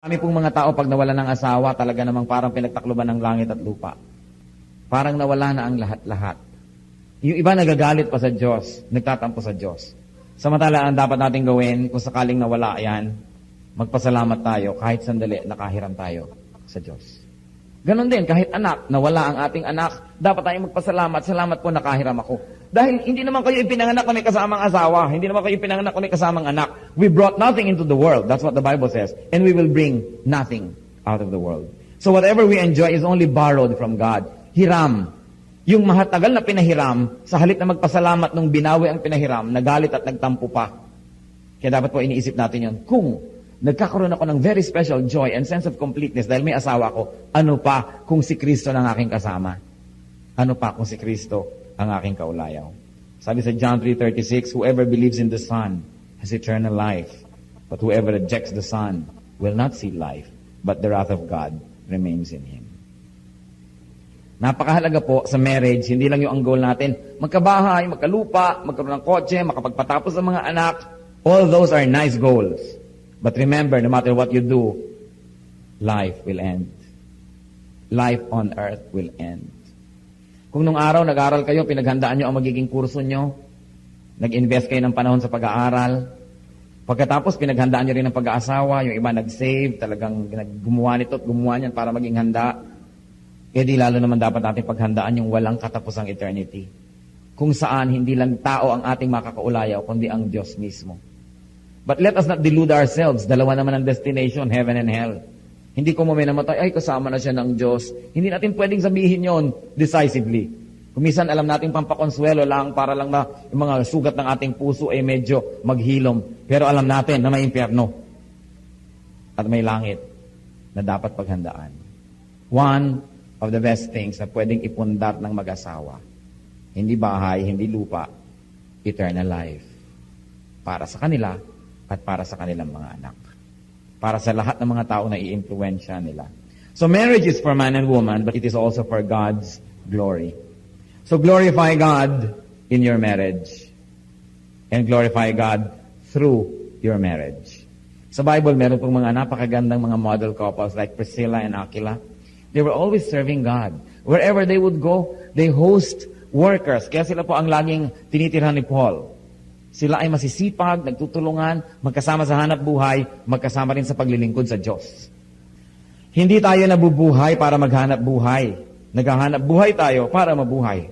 Kami pong mga tao, pag nawala ng asawa, talaga namang parang pinagtakloban ng langit at lupa. Parang nawala na ang lahat-lahat. Yung iba nagagalit pa sa Diyos, nagtatampo sa Diyos. Samantala, ang dapat natin gawin, kung sakaling nawala yan, magpasalamat tayo, kahit sandali, nakahiram tayo sa Diyos. Ganon din, kahit anak, nawala ang ating anak, dapat tayong magpasalamat, salamat po nakahiram ako. Dahil hindi naman kayo ipinanganak na may kasamang asawa, hindi naman kayo ipinanganak na may kasamang anak. We brought nothing into the world, that's what the Bible says, and we will bring nothing out of the world. So whatever we enjoy is only borrowed from God. Hiram. Yung mahatagal na pinahiram, sa halip na magpasalamat nung binawi ang pinahiram, nagalit at nagtampo pa. Kaya dapat po iniisip natin yun. Kung nagkakaroon ako ng very special joy and sense of completeness dahil may asawa ko, ano pa kung si Kristo ang aking kasama? Ano pa kung si Kristo ang aking kaulayaw? Sabi sa John 3:36, whoever believes in the Son has eternal life, but whoever rejects the Son will not see life, but the wrath of God remains in him. Napakahalaga po sa marriage, hindi lang yung ang goal natin, magkabahay, magkalupa, magkaroon ng kotse, makapagpatapos ng mga anak. All those are nice goals. But remember, no matter what you do, life will end. Life on earth will end. Kung nung araw nag-aral kayo, pinaghandaan nyo ang magiging kurso nyo, nag-invest kayo ng panahon sa pag-aaral, pagkatapos pinaghandaan nyo rin ng pag-aasawa, yung iba nag-save, talagang gumawa nito at gumawa niyan para maging handa, eh di lalo naman dapat natin paghandaan yung walang katapusang eternity. Kung saan hindi lang tao ang ating makakaulayaw, kundi ang Diyos mismo. But let us not delude ourselves. Dalawa naman ang destination, heaven and hell. Hindi ko may namatay, ay kasama na siya ng Diyos. Hindi natin pwedeng sabihin yon decisively. Kumisan alam natin pampakonsuelo lang para lang na yung mga sugat ng ating puso ay medyo maghilom. Pero alam natin na may impyerno at may langit na dapat paghandaan. One of the best things na pwedeng ipundar ng mag-asawa, hindi bahay, hindi lupa, eternal life. Para sa kanila at para sa kanilang mga anak. Para sa lahat ng mga tao na i-influensya nila. So marriage is for man and woman, but it is also for God's glory. So glorify God in your marriage. And glorify God through your marriage. Sa Bible, meron pong mga napakagandang mga model couples like Priscilla and Aquila. They were always serving God. Wherever they would go, they host workers. Kaya sila po ang laging tinitirhan ni Paul. Sila ay masisipag, nagtutulungan, magkasama sa hanap buhay, magkasama rin sa paglilingkod sa Diyos. Hindi tayo nabubuhay para maghanap buhay. Naghahanap buhay tayo para mabuhay.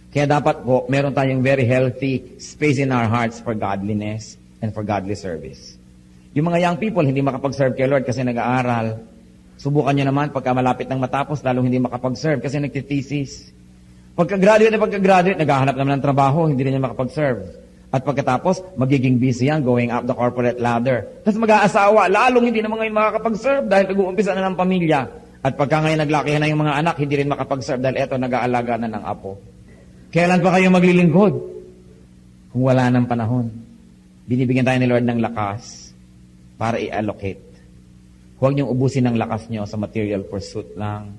Kaya dapat po, meron tayong very healthy space in our hearts for godliness and for godly service. Yung mga young people, hindi makapag-serve kay Lord kasi nag-aaral. Subukan nyo naman, pagka malapit ng matapos, lalong hindi makapag-serve kasi nagtitesis. Pagka-graduate, naghahanap naman ng trabaho, hindi rin niya makapag-serve. At pagkatapos, magiging busy yan, going up the corporate ladder. Tapos mag-aasawa, lalong hindi naman ngayon makakapag-serve dahil nag-uumpisa na ng pamilya. At pagka ngayon naglakihan na yung mga anak, hindi rin makapag-serve dahil eto, nag-aalaga na ng apo. Kailan pa kayo maglilingkod? Kung wala ng panahon. Binibigyan tayo ni Lord ng lakas para i-allocate. Huwag niyong ubusin ng lakas niyo sa material pursuit lang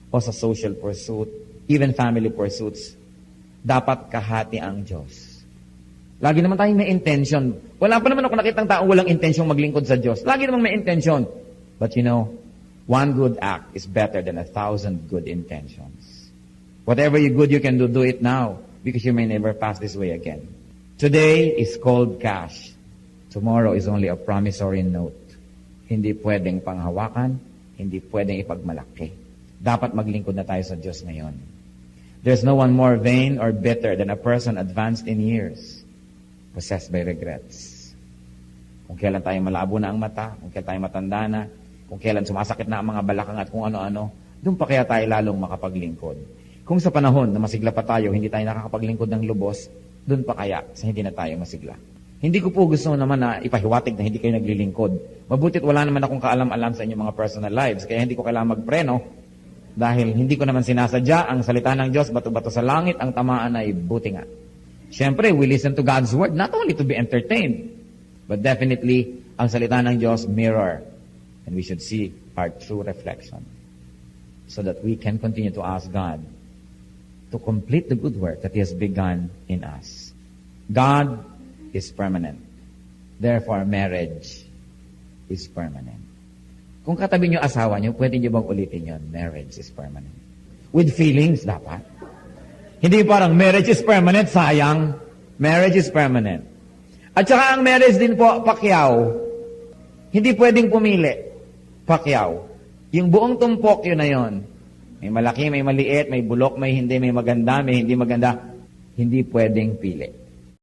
o sa social pursuit, even family pursuits. Dapat kahati ang Diyos. Lagi naman tayong may intention. Wala pa naman ako nakitang taong walang intensyong maglingkod sa Diyos. Lagi naman may intention. But you know, one good act is better than 1,000 good intentions. Whatever you good you can do it now because you may never pass this way again. Today is cold cash. Tomorrow is only a promissory note. Hindi pwedeng panghawakan, hindi pwedeng ipagmalaki. Dapat maglingkod na tayo sa Diyos ngayon. There's no one more vain or bitter than a person advanced in years, possessed by regrets. Kung kailan tayo malabo na ang mata, kung kailan tayo matanda na, kung kailan sumasakit na ang mga balakang at kung ano-ano, doon pa kaya tayo lalong makapaglingkod. Kung sa panahon na masigla pa tayo, hindi tayo nakakapaglingkod ng lubos, doon pa kaya sa hindi na tayo masigla. Hindi ko po gusto naman na ipahiwatig na hindi kayo naglilingkod. Mabutit wala naman akong kaalam-alam sa inyong mga personal lives, kaya hindi ko kailangan magpreno dahil hindi ko naman sinasadya ang salita ng Diyos, bato-bato sa langit, ang tamaan ay buti nga. Siyempre, we listen to God's word not only to be entertained, but definitely, ang salita ng Diyos mirror. And we should see our true reflection so that we can continue to ask God to complete the good work that He has begun in us. God is permanent. Therefore, marriage is permanent. Kung katabi niyo asawa niyo, pwede niyo bang ulitin yon? Marriage is permanent. With feelings, dapat. Hindi parang marriage is permanent, sayang. Marriage is permanent. At saka ang marriage din po, Pacquiao, hindi pwedeng pumili. Pacquiao. Yung buong tumpok, yun na yun. May malaki, may maliit, may bulok, may hindi, may maganda, may hindi maganda. Hindi pwedeng pili.